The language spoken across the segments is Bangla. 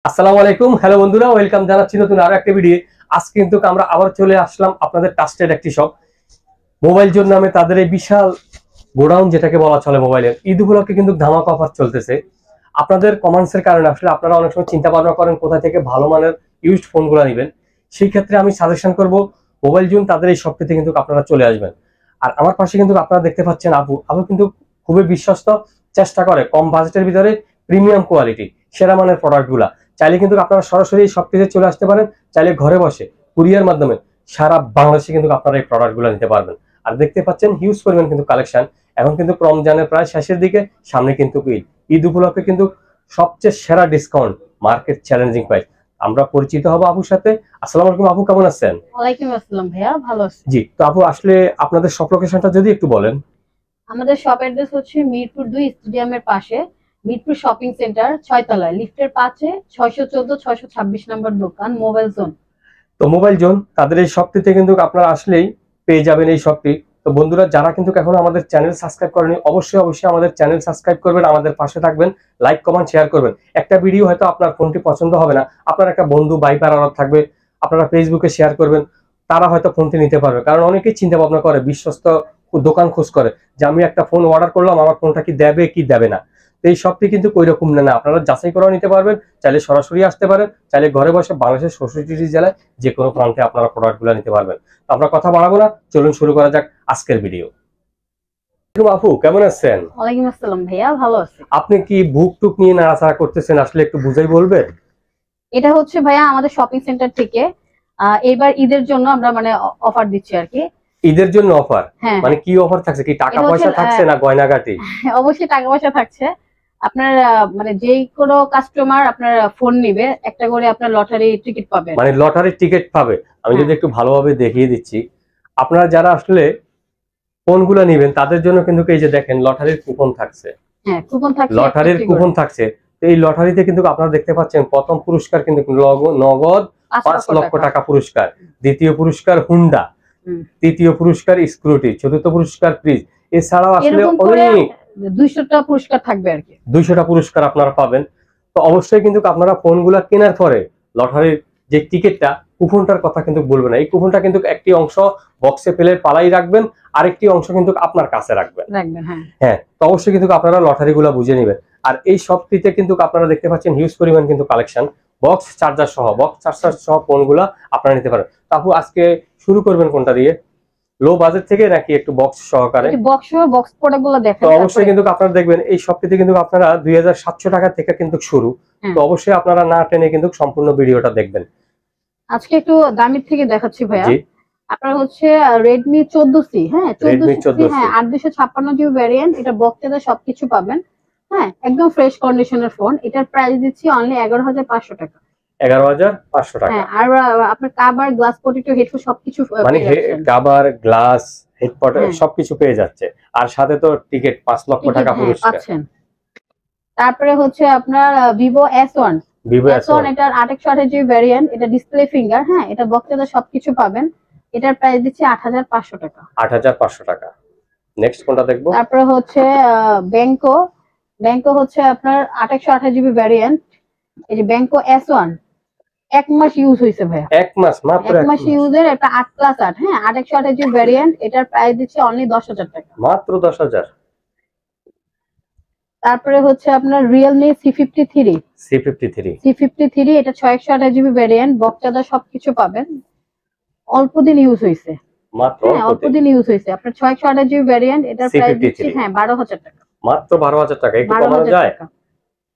আসসালামু আলাইকুম, হ্যালো বন্ধুরা, ওয়েলকাম জানাচ্ছি নতুন আরো একটা ভিডিও। আজকে কিন্তু আমরা আবার চলে আসলাম আপনাদের ট্রাস্টেড একটি শপ মোবাইল জোন নামে। তাদের এই বিশাল গোডাউন যেটাকে বলা চলে মোবাইলের, ঈদ উপলক্ষে কিন্তু ধামাকা অফার চলতেছে। আপনাদের কমেন্টসের কারণে আসলে আপনারা অনেক সময় চিন্তা ভাবনা করেন কোথা থেকে ভালো মানের ইউজড ফোনগুলো নেবেন। সেই ক্ষেত্রে আমি সাজেশন করব মোবাইল জোন তাদের এই শপটিতে কিন্তু আপনারা চলে আসবেন। আর আমার পাশে কিন্তু আপনারা দেখতে পাচ্ছেন আপু আপু কিন্তু খুবই বিশ্বস্ত, চেষ্টা করে কম বাজেটের ভিতরে প্রিমিয়াম কোয়ালিটি সেরা মানের প্রোডাক্টগুলা। চাইলে কিন্তু আপনারা সরাসরি শপটিতে চলে আসতে পারেন, চাইলে ঘরে বসে কুরিয়ার মাধ্যমে সারা বাংলাদেশে কিন্তু আপনারা এই প্রোডাক্টগুলো নিতে পারবেন। আর দেখতে পাচ্ছেন হিউজ পরিমাণ কিন্তু কালেকশন। এখন কিন্তু রমজানের প্রায় শেষের দিকে, সামনে কিন্তু ঈদ উপলক্ষে কিন্তু সবচেয়ে সেরা ডিসকাউন্ট, মার্কেট চ্যালেঞ্জিং প্রাইস। আমরা পরিচিত হব আপুর সাথে। আসসালামু আলাইকুম আপু, কেমন আছেন? ওয়ালাইকুম আসসালাম ভাইয়া, ভালো আছি। জি, তো আপু আসলে আপনাদের শপ লোকেশনটা যদি একটু বলেন। আমাদের শপ অ্যাড্রেস হচ্ছে মিরপুর 2 স্টেডিয়ামের পাশে, মিরপুর শপিং সেন্টার 6 তলায়, লিফটের পাশে 614 626 নম্বর দোকান, মোবাইল জোন। তো মোবাইল জোন তাদের এই শপটিতে কিন্তু আপনারা আসলেই পেয়ে যাবেন এই শপটি। তো বন্ধুরা, যারা কিন্তু এখনো আমাদের চ্যানেল সাবস্ক্রাইব করেনি, অবশ্যই অবশ্যই আমাদের চ্যানেল সাবস্ক্রাইব করবেন, আমাদের পাশে থাকবেন, লাইক কমেন্ট শেয়ার করবেন। একটা ভিডিও হয়তো আপনার ফোনটি পছন্দ হবে না, আপনার একটা বন্ধু ভাই পাড়ার থাকবে, আপনারা ফেসবুকে শেয়ার করবেন, তারা হয়তো ফোনটি নিতে পারবে। কারণ অনেকেই চিন্তা ভাবনা করে, বিশ্বস্ত দোকান খোঁজ করে যে আমি একটা ফোন অর্ডার করলাম, আমার ফোনটা কি দেবে কি দেবে না। তো এই শপটি কিন্তু ওই রকম না, আপনারা যাচাই করে নিতে পারবেন। চাইলে সরাসরি আসতে পারেন, চাইলে ঘরে বসে বাংলাদেশের 64টি জেলায় যে কোনো প্রান্তে আপনারা প্রোডাক্টগুলো নিতে পারবেন। তো আমরা কথা বাড়াবো না, চলুন শুরু করা যাক আজকের ভিডিও। আপু কেমন আছেন? ওয়ালাইকুম আসসালাম ভাইয়া, ভালো আছি। আপনি কি বুক টুক নিয়ে নাড়াচাড়া করতেছেন, আসলে একটু বুঝাই বলবেন? এটা হচ্ছে ভাইয়া আমাদের শপিং সেন্টার থেকে এবার ঈদের জন্য আমরা মানে অফার দিচ্ছি আর কি। ঈদের জন্য অফার? হ্যাঁ, মানে কি অফার থাকছে? কি টাকা এটা হচ্ছে পয়সা থাকছে না গয়নাগাটি? অবশ্যই টাকা পয়সা থাকছে। আপনার মানে যেই কোনো কাস্টমার আপনার ফোন নিবে, একটা করে আপনার লটারি টিকিট পাবে। মানে লটারির টিকিট পাবে? আমি যদি একটু ভালোভাবে দেখিয়ে দিচ্ছি, আপনারা যারা আসলে ফোনগুলো নেবেন তাদের জন্য কিন্তু এই যে দেখেন লটারির কুপন থাকছে। হ্যাঁ, কুপন থাকছে, লটারির কুপন থাকছে। তো এই লটারিতে কিন্তু আপনারা দেখতে পাচ্ছেন প্রথম পুরস্কার কিন্তু নগদ 5 লক্ষ টাকা পুরস্কার, দ্বিতীয় পুরস্কার হুন্ডা, তৃতীয় পুরস্কার স্কুটি, চতুর্থ পুরস্কার ফ্রিজ। এছাড়াও আসলে অনেক 200টা পুরস্কার থাকবে আর কি। 200টা পুরস্কার আপনারা পাবেন। তো অবশ্যই কিন্তু আপনারা ফোনগুলা কেনার পরে লটারির যে টিকিটটা, কুপনটার কথা কিন্তু বলবেন না। এই কুপনটা কিন্তু একটি অংশ বক্সে ফেলে পালাই রাখবেন, আরেকটি অংশ কিন্তু আপনার কাছে রাখবেন। হ্যাঁ, তো অবশ্যই কিন্তু আপনারা লটারিগুলা বুঝে নেবেন। আর এই শপটিতে কিন্তু আপনারা দেখতে পাচ্ছেন হিউজ পরিমাণ কিন্তু কালেকশন, বক্স চার্জার সহ ফোনগুলা আপনারা নিতে পারেন। আপু আজকে শুরু করবেন কোনটা দিয়ে, লো বাজেট থেকে নাকি একটু বক্স সহকারে? বক্স প্রোডাক্টগুলো দেখেন। তো অবশ্যই কিন্তু আপনারা দেখবেন এই শপটিতে কিন্তু আপনারা 2700 টাকা থেকে কিন্তু শুরু। তো অবশ্যই আপনারা না টেনে কিন্তু সম্পূর্ণ ভিডিওটা দেখবেন। আজকে একটু দামি থেকে দেখাচ্ছি ভাইয়া। আপনার হচ্ছে Redmi 14C, হ্যাঁ 14C, হ্যাঁ 8256 জিবি ভ্যারিয়েন্ট। এটা বক্সে সবকিছু পাবেন, হ্যাঁ একদম ফ্রেশ কন্ডিশনের ফোন। এটার প্রাইস দিচ্ছি অনলি 11500 টাকা। 11500 টাকা। হ্যাঁ, আর আপনার কভার, গ্লাস, পটেটো, হেডফোন সবকিছু মানে কভার, গ্লাস, হেডফোন সবকিছু পেয়ে যাচ্ছে। আর সাথে তো টিকিট 5 লক্ষ টাকা পুরস্কার পাচ্ছেন। তারপরে হচ্ছে আপনার Vivo S1, এটার 828 জিবি ভ্যারিয়েন্ট। এটা ডিসপ্লে ফিঙ্গার, হ্যাঁ এটা বক্সে সবকিছু পাবেন। এটার প্রাইস দিচ্ছি 8500 টাকা। 8500 টাকা। নেক্সট কোনটা দেখবো? তারপরে হচ্ছে ব্যাংকো হচ্ছে আপনার 828 জিবি ভ্যারিয়েন্ট। এই যে ব্যাংকো S1 এক মাস ইউজ হইছে ভাই। এক মাস মাত্র? এক মাস ইউজের একটা 8+8, হ্যাঁ 828 জিবি ভ্যারিয়েন্ট। এটার প্রাইস দিচ্ছি অনলি 10000 টাকা, মাত্র 10000। তারপরে হচ্ছে আপনার Realme C53, এটা 628 জিবি ভ্যারিয়েন্ট, বক্সে সবকিছু পাবেন। অল্প দিন ইউজ হইছে, মাত্র অল্প দিন ইউজ হইছে। আপনার 628 জিবি ভ্যারিয়েন্ট। এটার প্রাইস দিচ্ছি হ্যাঁ 12000 টাকা। মাত্র 12000 টাকা। একটু কমানো যায়?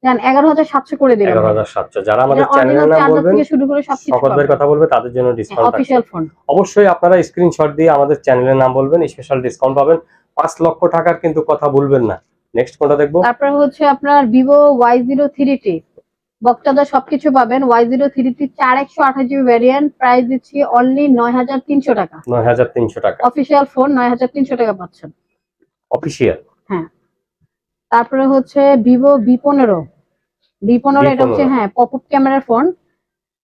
জান 11700 করে দিলাম। 11700। যারা আমাদের চ্যানেলের নাম বলবেন, থেকে শুরু করে সবকিছু সকলের কথা বলবে, তাদের জন্য ডিসকাউন্ট আছে। অফিশিয়াল ফোন অবশ্যই আপনারা স্ক্রিনশট দিয়ে আমাদের চ্যানেলের নাম বলবেন, স্পেশাল ডিসকাউন্ট পাবেন। 5 লক্ষ টাকার কিন্তু কথা বলবেন না। নেক্সট কোনটা দেখবো? তারপর হচ্ছে আপনার Vivo Y03T, বক্সে সবকিছু পাবেন। Y03T 4128 জিবি ভ্যারিয়েন্ট, প্রাইস দিচ্ছি অনলি 9300 টাকা। 9300 টাকা। অফিশিয়াল ফোন 9300 টাকা পাচ্ছেন। অফিশিয়াল, হ্যাঁ। তারপরে হচ্ছে Vivo V15, এটা হচ্ছে হ্যাঁ পপআপ ক্যামেরার ফোন।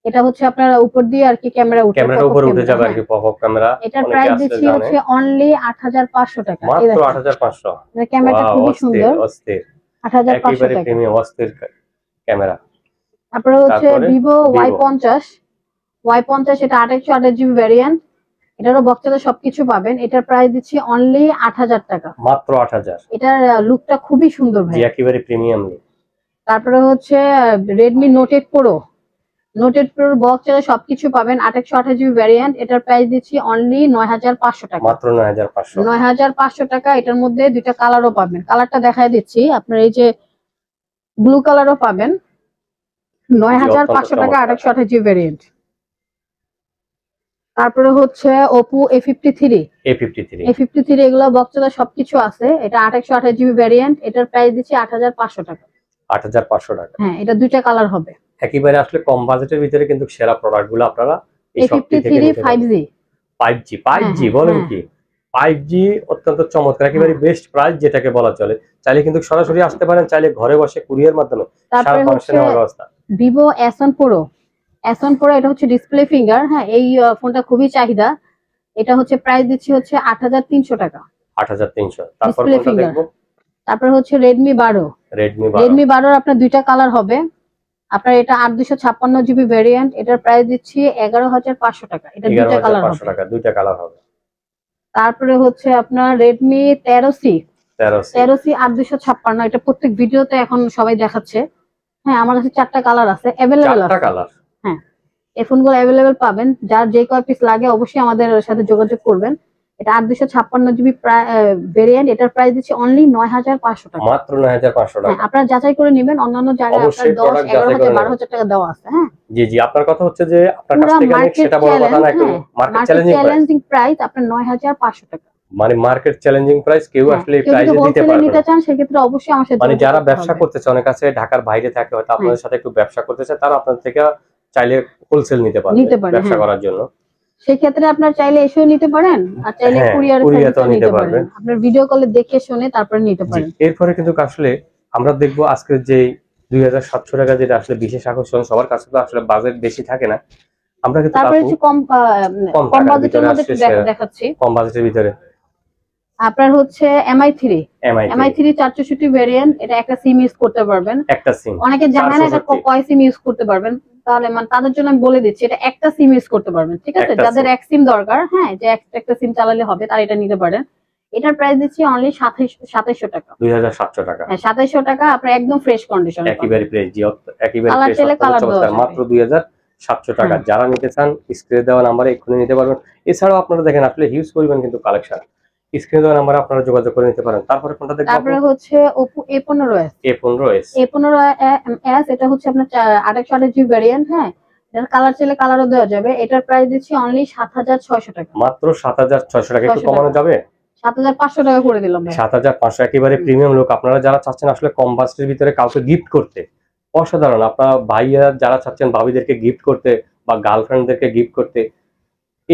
এটা হচ্ছে আপনার উপর দিয়ে আর কি ক্যামেরা উপরে উঠে যাবে আর কি পপআপ ক্যামেরা। এটার প্রাইস দিচ্ছি হচ্ছে অনলি 8500 টাকা। মাত্র 8500। এর ক্যামেরাটা খুবই সুন্দর। অস্থির, 8500 টাকা। প্রিমিয়াম অস্থির ক্যামেরা। তারপরে হচ্ছে ভিভো Y50 এটা 8/128GB ভ্যারিয়েন্ট, এটারও বক্সে সবকিছু পাবেন। এটার প্রাইস দিচ্ছি অনলি 8000 টাকা, মাত্র 8000। এটার লুকটা খুবই সুন্দর ভাই, একেবারে প্রিমিয়াম লুক। তারপরে হচ্ছে Redmi Note 8 Pro, Note 8 Pro বক্সে সবকিছু পাবেন, 8/128GB ভ্যারিয়েন্ট, এটার প্রাইস দিচ্ছি অনলি 9500 টাকা, মাত্র 9500 টাকা। এটার মধ্যে দুইটা কালারও পাবেন, কালারটা দেখায় দিচ্ছি আপনার, এই যে ব্লু কালারও পাবেন, 9500 টাকা 8/128GB ভ্যারিয়েন্ট। তারপরে হচ্ছে Oppo A53 এগুলো বক্সে সবকিছু আছে, এটা 8/128GB ভ্যারিয়েন্ট, এটার প্রাইস দিচ্ছি 8500 টাকা, 8500 টাকা। হ্যাঁ, এটা দুইটা কালার হবে। একেবারে আসলে কম বাজেটের ভিতরে কিন্তু সেরা প্রোডাক্টগুলো আপনারা এই শপটি থেকে নিতে পারবেন। 5G বলেন কি, 5G অত্যন্ত চমৎকার, একেবারে বেস্ট প্রাইস যেটাকে বলা চলে। চাইলে কিন্তু সরাসরি আসতে পারেন, চাইলে ঘরে বসে কুরিয়ার মাধ্যমে সারা বাংলাদেশে নেওয়ার ব্যবস্থা। Vivo S1 Pro এটা হচ্ছে ডিসপ্লে ফিঙ্গার, হ্যাঁ এই ফোনটা খুবই চাহিদা, এটা হচ্ছে প্রাইস দিচ্ছি হচ্ছে 8300 টাকা, 8300। তারপর কোনটা দেখব? তারপর হচ্ছে Redmi 12 আপনার দুইটা কালার হবে, আপনার এটা 8256GB ভ্যারিয়েন্ট, এটার প্রাইস দিচ্ছি 11500 টাকা, এটা দুইটা কালার হবে। তারপরে হচ্ছে আপনার Redmi 13C 8256, এটা প্রত্যেক ভিডিওতে এখন সবাই দেখাচ্ছে। হ্যাঁ, আমার কাছে 4টা কালার আছে, अवेलेबल আছে। হ্যাঁ, এই ফোনগুলো अवेलेबल পাবেন, যার যে কয় পিস লাগে অবশ্যই আমাদের সাথে যোগাযোগ করবেন। এটা 8256GB ভেরিয়েন্ট, এটার প্রাইস দিচ্ছি অনলি 9500 টাকা, মাত্র 9500 টাকা। আপনারা যাচাই করে নেবেন, অন্যান্য জায়গায় আপনার 10 11000 12000 টাকা দেওয়া আছে। হ্যাঁ জি আপনার কথা হচ্ছে যে আপনার কাছ থেকে নিয়ে সেটা বড় কথা না, একটু মার্কেট চ্যালেঞ্জিং প্রাইস আপনার 9500 টাকা, মানে মার্কেট চ্যালেঞ্জিং প্রাইস। কেউ আসলে এই প্রাইসে দিতে পারবে না, নিতে চান সেক্ষেত্রে অবশ্যই আমার সাথে, মানে যারা ব্যবসা করতে চায়, অনেক কাছে ঢাকার বাইরে থাকে, হয়তো আপনাদের সাথে একটু ব্যবসা করতে চায়, তারা আপনাদের থেকে চাইলে হোলসেল নিতে পারবে ব্যবসা করার জন্য। সেই ক্ষেত্রে আপনার চাইলে এসেও নিতে পারেন, আর চাইলে কুরিয়ারও নিতে পারবেন, আপনার ভিডিও কলে দেখে শুনে তারপরে নিতে পারেন। এরপরে কিন্তু আসলে আমরা দেখবো আজকের যে 2700 টাকা যেটা আসলে বিশেষ আকর্ষণ, সবার কাছে তো আসলে বাজেট বেশি থাকে না, আমরা কিন্তু তারপরে কম বাজেটের মধ্যে দেখাচ্ছি, কম বাজেটের ভিতরে আপনার হচ্ছে MI3 464 ভেরিয়েন্ট, এটা একটা সিম ইউজ করতে পারবেন, একটা সিম, অনেকে জানেন না এটা কয় সিম ইউজ করতে পারবেন, তাহলে মানে তাদের জন্য আমি বলে দিচ্ছি, এটা একটা সিম ইউজ করতে পারবেন, ঠিক আছে? যাদের এক সিম দরকার, হ্যাঁ, যে একটা সিম চালালে হবে, তারা এটা নিতে পারেন। এটার প্রাইস দিচ্ছি অনলি 2700 টাকা, 2700 টাকা, হ্যাঁ 2700 টাকা, আপনার একদম ফ্রেশ কন্ডিশন, একেবারে ফ্রেশ, জি একেবারে ফ্রেশ, মাত্র 2700 টাকা। যারা নিতে চান স্ক্রিনে দেওয়া নম্বরে এক্ষুনি নিতে পারবেন। এছাড়াও আপনারা দেখেন আসলে হিউজ পরিমাণ কিন্তু কালেকশন, স্ক্রিনে দেওয়া নম্বরে আপনারা যোগাযোগ করে নিতে পারেন। তারপরে কোনটা দেখব? তারপরে হচ্ছে Oppo A15s, এটা হচ্ছে আপনার 8/128GB ভেরিয়েন্ট, হ্যাঁ এটার কালার চাইলে কালারও দেওয়া যাবে। এটার প্রাইস দিচ্ছি অনলি 7600 টাকা, মাত্র 7600 টাকা, একটু কমানো যাবে? 7500 টাকা করে দিলাম ভাই, 7500, একেবারে প্রিমিয়াম লুক। আপনারা যারা চাচ্ছেন আসলে কম বাজেটের ভিতরে কাউকে গিফট করতে, অসাধারণ, আপনারা ভাইয়া যারা চাচ্ছেন ভাবিদেরকে গিফট করতে বা গার্লফ্রেন্ডদেরকে গিফট করতে,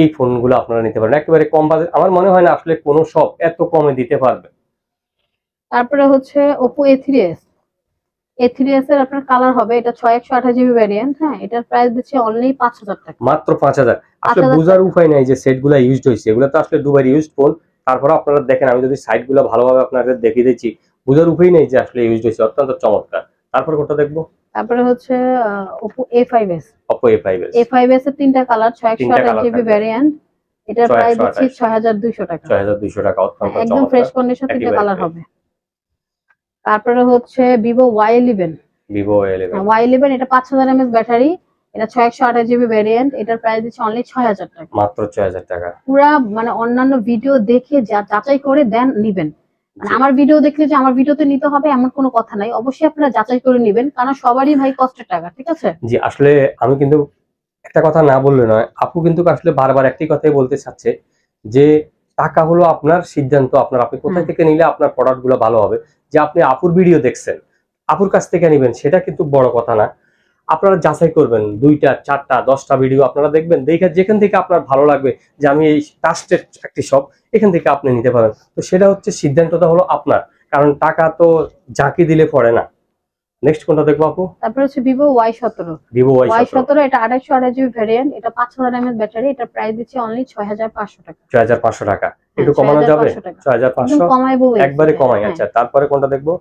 এই ফোনগুলো আপনারা নিতে পারেন একেবারে কম বাজেট। আমার মনে হয় না আসলে কোনো শপ এত কমে দিতে পারবে। তারপরে হচ্ছে Oppo A3s এর আপনার কালার হবে, এটা 6128GB ভেরিয়েন্ট, হ্যাঁ এটার প্রাইস দিচ্ছে অনলি 5000 টাকা, মাত্র 5000। আসলে বুঝার উপায় নাই যে সেটগুলো ইউজড হইছে, এগুলো তো আসলে দুবার ইউজড ফোন। তারপরে আপনারা দেখেন, আমি যদি সাইটগুলো ভালোভাবে আপনাদের দেখিয়ে দিচ্ছি, বুঝার উপায় নেই যে আসলে ইউজড হইছে, অত্যন্ত চমৎকার। তারপর কোনটা দেখবো? তারপরে হচ্ছে Oppo A5s এর তিনটা কালার, 6128GB ভেরিয়েন্ট, এটার প্রাইস দিচ্ছি 6200 টাকা, 6200 টাকা, অত্যন্ত চমৎকার, একদম ফ্রেশ কন্ডিশন, তিনটা কালার হবে। তারপরে হচ্ছে Vivo Y11 এটা 5000 mAh ব্যাটারি, এটা 6128GB ভেরিয়েন্ট, এটার প্রাইস দিচ্ছে অনলি 6000 টাকা, মাত্র 6000 টাকা। পুরা মানে অন্যান্য ভিডিও দেখে যাচাই করে দেন নিবেন, মানে আমার ভিডিও দেখলে যে আমার ভিডিওতে নিতে হবে এমন কোনো কথা নাই, অবশ্যই আপনারা যাচাই করে নেবেন, কারণ সবারই ভাই কষ্টের টাকা, ঠিক আছে? জি আসলে আমি কিন্তু একটা কথা না বললে নয়, আপু কিন্তু আসলে বারবার একটি কথাই বলতে চাচ্ছে যে টাকা হলো আপনার, সিদ্ধান্ত আপনার, আপনি কোথায় থেকে নিলে আপনার প্রোডাক্ট গুলো ভালো হবে। যে আপনি আপুর ভিডিও দেখছেন, আপুর কাছ থেকে নিবেন, সেটা কিন্তু বড় কথা না। আপনারা যাচাই করবেন, 2টা 4টা 10টা ভিডিও আপনারা দেখবেন, দেখে যেখান থেকে আপনার ভালো লাগবে যে আমি এই ট্রাস্টেড একটি শপ, এখান থেকে আপনি নিতে পারেন। তো সেটা হচ্ছে সিদ্ধান্তটা হলো আপনার, কারণ টাকা তো ঝাঁকি দিলে পড়ে না, নেক্সট কোনটা দেখবো আপু? তারপর হচ্ছে ভিভো Y17। ভিভো Y17 এটা 2828 ভ্যারিয়েন্ট, এটা 5000 mAh ব্যাটারি, এটা প্রাইস দিচ্ছে অনলি 6500 টাকা। 6500 টাকা। একটু কমানো যাবে? 6500 কমাইবো একবারে কমাই। আচ্ছা তারপরে কোনটা দেখবো?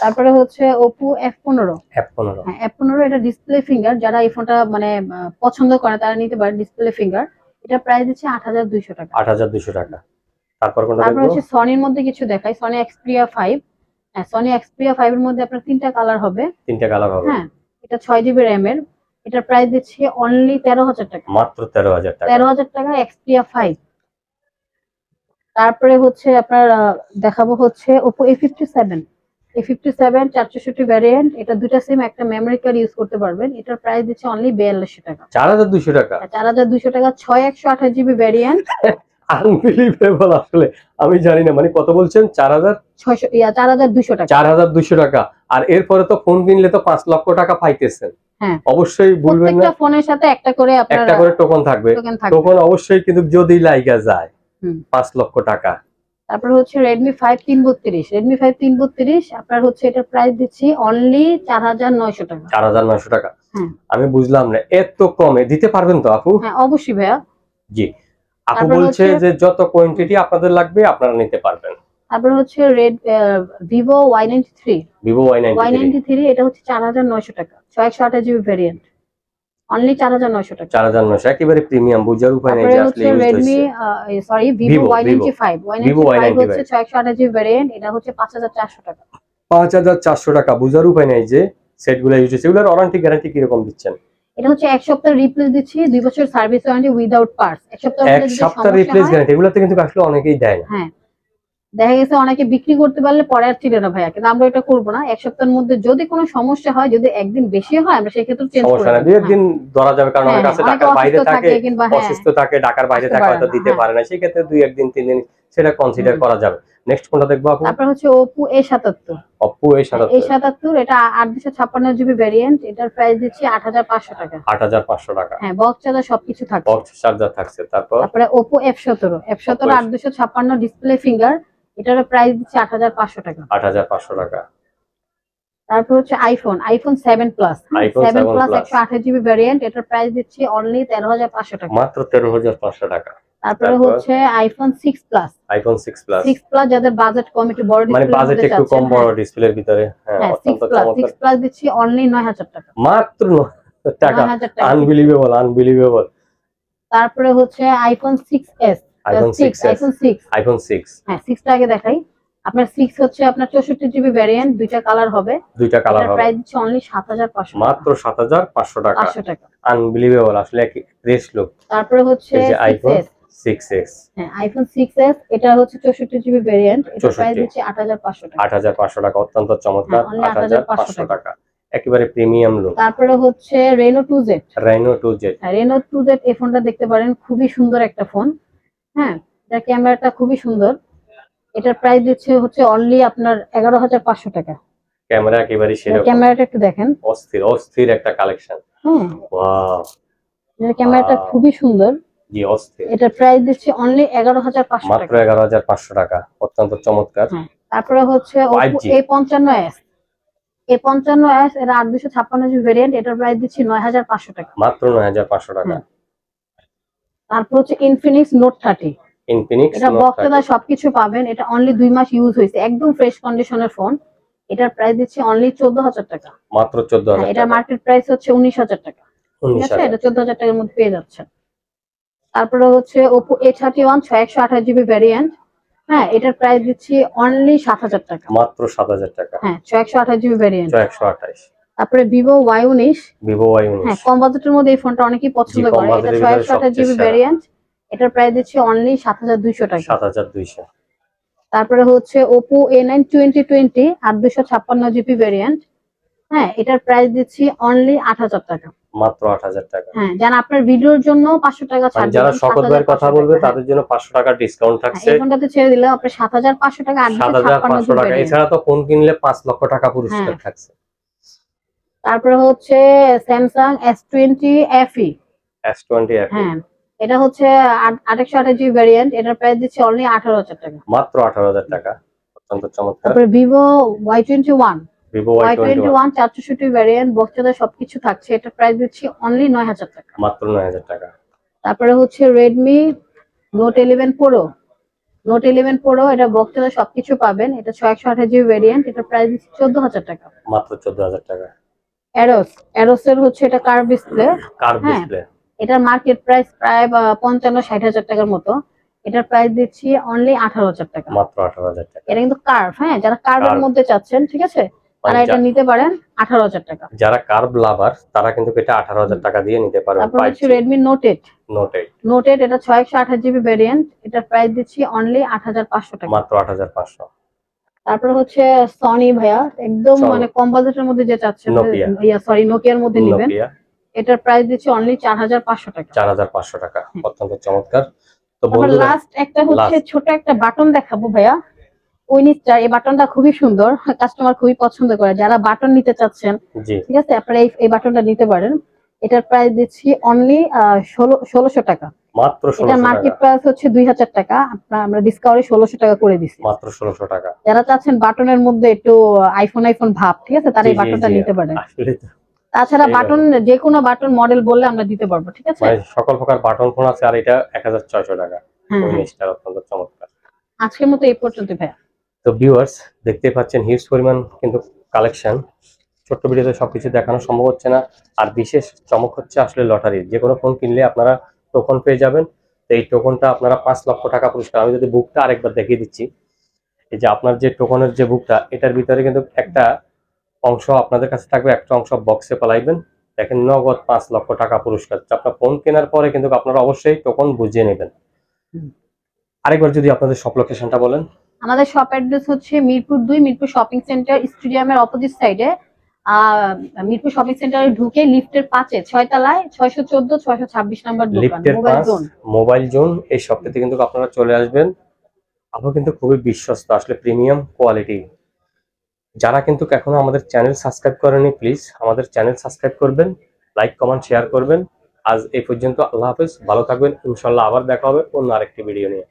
তারপরে হচ্ছে Oppo F15। F15 হ্যাঁ F15 এটা ডিসপ্লে ফিঙ্গার, যারা এই ফোনটা মানে পছন্দ করে তারা নিতে পারে ডিসপ্লে ফিঙ্গার। এটা প্রাইস দিচ্ছে 8200 টাকা। 8200 টাকা। তারপর কোনটা দেখবো? তারপর হচ্ছে সনির মধ্যে কিছু দেখাই, সনি Xperia 5। হ্যাঁ সনি Xperia 5 এর মধ্যে আপনার তিনটা কালার হবে। হ্যাঁ এটা 6GB RAM এর, এটা প্রাইস দিচ্ছে অনলি 13000 টাকা। মাত্র 13000 টাকা। 13000 টাকা Xperia 5। তারপরে হচ্ছে আপনার দেখাবো হচ্ছে Oppo A57। A57 464 ভ্যারিয়েন্ট, এটা দুইটা সিম একটা মেমরি কার্ড ইউজ করতে পারবেন। এটার প্রাইস দিচ্ছে অনলি 4200 টাকা। 4200 টাকা। 4200 টাকা 6128GB ভ্যারিয়েন্ট। আনবিলিভেবল আসলে, আমি জানি না মানে কত বলছেন? 4200 টাকা। 4200 টাকা। আর এরপরে তো ফোন কিনলে তো 5 লক্ষ টাকা পাইতেছেন। হ্যাঁ অবশ্যই বলবেন না, প্রত্যেকটা ফোনের সাথে একটা করে টোকন থাকবে। টোকন অবশ্যই, কিন্তু যদি লাইগা যায় 5 লক্ষ টাকা। তারপর হচ্ছে Redmi 5 332। Redmi 5 332 আপনার হচ্ছে এটা প্রাইস দিচ্ছি অনলি 4900 টাকা। 4900 টাকা। আমি বুঝলাম না, এত কমে দিতে পারবেন তো আপু? হ্যাঁ অবশ্যই ভাইয়া। জি আপু বলছে যে যত কোয়ান্টিটি আপনাদের লাগবে আপনারা নিতে পারবেন। তারপর হচ্ছে Vivo Y93। Vivo Y93 এটা হচ্ছে 4900 টাকা, 6128GB ভ্যারিয়েন্ট, অনলি 4900 টাকা। 4900 একেবারে প্রিমিয়াম, বুঝার উপায় নেই যে আসলে Redmi Vivo Y95 হচ্ছে 6128GB ভ্যারিয়েন্ট, এটা হচ্ছে 5400 টাকা। 5400 টাকা, বুঝার উপায় নেই যে সেটগুলো ইউজ হচ্ছে। এগুলোর ওয়ারেন্টি গ্যারান্টি কি রকম দিচ্ছেন? এটা হচ্ছে 1 সপ্তাহ রিপ্লেস দিচ্ছি, 2 বছর সার্ভিস ওয়ারেন্টি উইদাউট পার্টস। 1 সপ্তাহ রিপ্লেস গ্যারান্টি, এগুলোতে কিন্তু আসলে অনেকেই দেয় না। হ্যাঁ দেখা গেছে অনেকে বিক্রি করতে পারলে পরে আর চিনে না ভাইয়া, কিন্তু আমরা এটা করব না। 1 সপ্তাহের মধ্যে যদি কোনো সমস্যা হয়, যদি একদিন বেশি হয়, আমরা সেই ক্ষেত্রে চেঞ্জ করে দেব। একদিন ধরা যাবে, কারণ অনেক আছে ঢাকার বাইরে থাকে, অসুস্থ থাকে, ঢাকার বাইরে থাকে, হয়তো দিতে পারে না, সেই ক্ষেত্রে 2 একদিন 3 দিন সেটা কনসিডার করা যাবে। নেক্সট কোনটা দেখবো আপু? তারপর হচ্ছে Oppo A77। এটা 8256GB ভ্যারিয়েন্ট, এটার প্রাইস দিচ্ছি 8500 টাকা। 8500 টাকা। হ্যাঁ বক্স চার্জার সবকিছু থাকছে। বক্স চার্জার থাকছে। তারপরে Oppo F17 8256 ডিসপ্লে ফিঙ্গার, এটার প্রাইস দিচ্ছি 8500 টাকা। 8500 টাকা। তারপর হচ্ছে iPhone 7 Plus 128GB ভ্যারিয়েন্ট, এটার প্রাইস দিচ্ছি অনলি 13500 টাকা। মাত্র 13500 টাকা। তারপরে হচ্ছে iPhone 6 Plus যাদের বাজেট কম, একটু বড় ডিসপ্লে, মানে বাজেট একটু কম, বড় ডিসপ্লের ভিতরে। হ্যাঁ 6 Plus দিচ্ছি অনলি 9000 টাকা। মাত্র 9000 টাকা। আনবিলিভেবল। তারপরে হচ্ছে iPhone 6s। iPhone 6 হ্যাঁ 6 টা আগে দেখাই। আপনার 6 হচ্ছে আপনার 64GB ভ্যারিয়েন্ট, দুইটা কালার হবে। প্রাইস দিচ্ছে অনলি 7500। মাত্র 7500 টাকা। 500 টাকা। আনবিলিভেবল আসলে, এক রেস লুক। তারপরে হচ্ছে iPhone 6s। হ্যাঁ iPhone 6s এটা হচ্ছে 64GB ভ্যারিয়েন্ট, এটা প্রাইস দিচ্ছে 8500 টাকা। 8500 টাকা, অত্যন্ত চমৎকার। 8500 টাকা, একেবারে প্রিমিয়াম লুক। তারপরে হচ্ছে Reno 2Z। Reno 2Z এই ফোনটা দেখতে পারেন, খুবই সুন্দর একটা ফোন। হ্যাঁ এটার ক্যামেরাটা খুবই সুন্দর, এটার প্রাইস দিচ্ছে হচ্ছে অনলি আপনার 11500 টাকা। ক্যামেরা একেবারে সেরকম, ক্যামেরাটা একটু দেখেন, অস্থির একটা কালেকশন। ওয়াও, এর ক্যামেরাটা খুবই সুন্দর। জি অস্থির। এটার প্রাইস দিচ্ছে অনলি 11500 টাকা। মাত্র 11500 টাকা, অত্যন্ত চমৎকার। তারপরে হচ্ছে Oppo A55s। A55s এর 8256GB ভ্যারিয়েন্ট, এটার প্রাইস দিচ্ছি 9500 টাকা। মাত্র 9500 টাকা। তারপর হচ্ছে Infinix Note 30। এটা বক্সটা সবকিছু পাবেন, এটা অনলি 2 মাস ইউজ হয়েছে, একদম ফ্রেশ কন্ডিশনের ফোন। এটার প্রাইস দিচ্ছি অনলি 14000 টাকা। মাত্র 14000 টাকা। এটা মার্কেট প্রাইস হচ্ছে 19000 টাকা। ঠিক আছে, এটা 14000 টাকার মধ্যে পেয়ে যাচ্ছেন। তারপরে হচ্ছে Oppo A31 6128GB ভ্যারিয়েন্ট। হ্যাঁ এটার প্রাইস দিচ্ছি অনলি 7000 টাকা। মাত্র 7000 টাকা। হ্যাঁ 6128GB ভ্যারিয়েন্ট। 6128। তারপরে Vivo Y19। হ্যাঁ কম বাজেটের মধ্যে এই ফোনটা অনেকেই পছন্দ করে, এটা 6128GB ভ্যারিয়েন্ট, এটার প্রাইস দিচ্ছি অনলি 7200 টাকা। 7200। তারপরে হচ্ছে Oppo A9 2020 8256GB ভ্যারিয়েন্ট। হ্যাঁ এটার প্রাইস দিচ্ছি অনলি 8000 টাকা। মাত্র 8000 টাকা। হ্যাঁ জানা আপনার ভিডিওর জন্য 500 টাকা ছাড়, যারা শকত ভাইয়ের কথা বলবে তাদের জন্য 500 টাকা ডিসকাউন্ট থাকছে। এই ফোনটাতে ছেড়ে দিলে আপনি 7500 টাকা, 7500 টাকা। এছাড়া তো ফোন কিনলে 5 লক্ষ টাকা পুরস্কার থাকছে। তারপরে হচ্ছে Samsung S20 FE। হ্যাঁ এটা হচ্ছে 8128GB ভ্যারিয়েন্ট, এটার প্রাইস দিচ্ছে অনলি 18000 টাকা। মাত্র 18000 টাকা, অত্যন্ত চমৎকার। তারপরে Vivo Y21। Vivo Y21 464 variant বক্সটা সবকিছু থাকছে, এটা প্রাইস দিচ্ছি অনলি 9000 টাকা, মাত্র 9000 টাকা। তারপরে হচ্ছে Redmi Note 11 Pro, Note 11 Pro এটা বক্সটা সবকিছু পাবেন, এটা 6128GB ভ্যারিয়েন্ট, এটা প্রাইস দিচ্ছি 14000 টাকা, মাত্র 14000 টাকা। Aros এর হচ্ছে এটা কার্ভ ডিসপ্লে, এটার মার্কেট প্রাইস প্রায় 55-60 হাজার টাকার মতো, এটার প্রাইস দিচ্ছি অনলি 18000 টাকা, মাত্র 18000 টাকা। এটা কিন্তু কার্ভ, হ্যাঁ যারা কার্ভের মধ্যে চাচ্ছেন ঠিক আছে তারা এটা নিতে পারেন 18000 টাকা। যারা কার্ভ লাভার তারা কিন্তু এটা 18000 টাকা দিয়ে নিতে পারবেন। তারপর হচ্ছে Redmi Note 8 এটা 6128GB ভ্যারিয়েন্ট, এটার প্রাইস দিচ্ছি অনলি 8500 টাকা, মাত্র 8500। তারপর হচ্ছে Sony ভাইয়া একদম মানে কম বাজেটের মধ্যে যে চাচ্ছেন, নোকিয়ার মধ্যে নেবেন, এটার প্রাইস দিচ্ছি অনলি 4500 টাকা, 4500 টাকা, অত্যন্ত চমৎকার। তো বন্ধুরা লাস্ট একটা হচ্ছে ছোট একটা বাটন দেখাবো ভাইয়া, উইনিস্টার, এই বাটনটা খুবই সুন্দর, কাস্টমার খুবই পছন্দ করে, যারা বাটন নিতে চাচ্ছেন ঠিক আছে আপনারা এই বাটনটা নিতে পারেন, এটার প্রাইস দিচ্ছি অনলি 1600 টাকা, মাত্র 1600 টাকা। এটার মার্কেট প্রাইস হচ্ছে 2000 টাকা, আমরা ডিসকাউন্টে 1600 টাকা করে দিছি, মাত্র 1600 টাকা। যারা চাচ্ছেন বাটনের মধ্যে একটু আইফোন ভাব ঠিক আছে তারা এই বাটনটা নিতে পারেন। তাছাড়া বাটন যে কোনো বাটন মডেল বললে আমরা দিতে পারবো, ঠিক আছে সকল প্রকার বাটন ফোন আছে, আর এটা 1600 টাকা, উইনিস্টার অত্যন্ত চমৎকার। আজকের মতো এই পর্যন্ত ভাইয়া। তো ভিউয়ার্স দেখতে পাচ্ছেন হিউজ পরিমাণ কিন্তু কালেকশন, ছোট্ট ভিডিওতে সবকিছু দেখানো সম্ভব হচ্ছে না, আর বিশেষ চমক হচ্ছে আসলে লটারি, যে কোনো ফোন কিনলে আপনারা টোকন পেয়ে যাবেন, তো এই টোকনটা আপনারা 5 লক্ষ টাকা পুরস্কার। আমি যদি বুকটা আরেকবার দেখিয়ে দিচ্ছি, এই যে আপনার যে টোকনের যে বুকটা, এটার ভিতরে কিন্তু একটা অংশ আপনাদের কাছে থাকবে, একটা অংশ বক্সে পালাইবেন, দেখেন নগদ 5 লক্ষ টাকা পুরস্কার। আপনার ফোন কেনার পরে কিন্তু আপনারা অবশ্যই টোকন বুঝিয়ে নেবেন। আরেকবার যদি আপনাদের শপ লোকেশনটা বলেন। আমাদের শপ অ্যাড্রেস হচ্ছে মিরপুর 2, মিরপুর শপিং সেন্টার স্টেডিয়ামের অপোজিট সাইডে, মিরপুর শপিং সেন্টারে ঢুকে লিফটের 5-এ 6 তলায় 614-626 নাম্বার দোকান মোবাইল জোন। এই শপটিতে কিন্তু আপনারা চলে আসবেন, আপনারা কিন্তু খুবই বিশ্বস্ত, আসলে প্রিমিয়াম কোয়ালিটি। যারা কিন্তু এখনো আমাদের চ্যানেল সাবস্ক্রাইব করেনি প্লিজ আমাদের চ্যানেল সাবস্ক্রাইব করবেন, লাইক কমেন্ট শেয়ার করবেন। আজ এই পর্যন্ত, আল্লাহ হাফেজ, ভালো থাকবেন, ইনশাআল্লাহ আবার দেখা হবে অন্য আরেকটি ভিডিও নিয়ে।